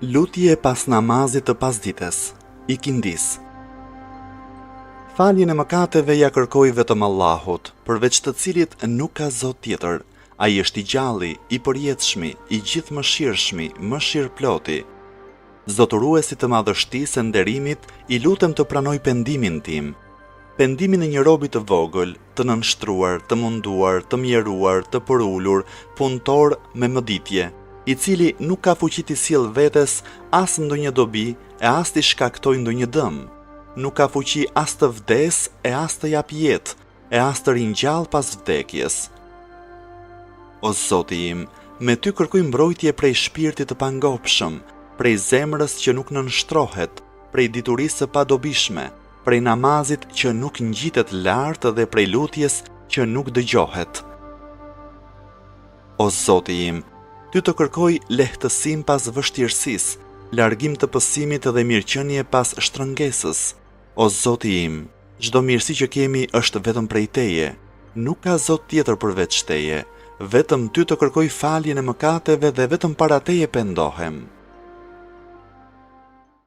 Lutje pas namazit të pasdites, ikindis. Faljen e mëkateve ja kërkoj vetëm Allahut, përveç të cilit nuk ka Zot tjetër. Ai është i gjalli, i përjetshmi, i gjithë mëshirshmi, mëshirëploti. Zotëruesi të madhështisë e nderimit, i lutem të pranoj pendimin tim. Pendimin e një robi të vogël, të nënshtruar, të munduar, të mjeruar, të përulur, punëtor me mëditje, i cili nuk ka fuqi të sjellë vetes as ndonjë dobi e as të shkaktoj ndonjë dëm. Nuk ka fuqi as të vdes e as të jap jetë, e as të ringjall pas vdekjes. O Zoti im, me ty kërkoj mbrojtje prej shpirtit të pangopshëm, prej zemrës që nuk nënshtrohet, prej diturisë së padobishme, prej namazit që nuk ngjitet lart dhe prej lutjes që nuk dëgjohet. O Zoti im, ty të kërkoj lehtësim pas vështirësisë, largim të pësimit dhe mirëqenie pas shtrëngesës. O Zoti im, çdo mirësi që kemi është vetëm prej Teje, nuk ka Zot tjetër përveç Teje, vetëm ty të kërkoj faljen e mëkateve dhe vetëm para Teje pendohem.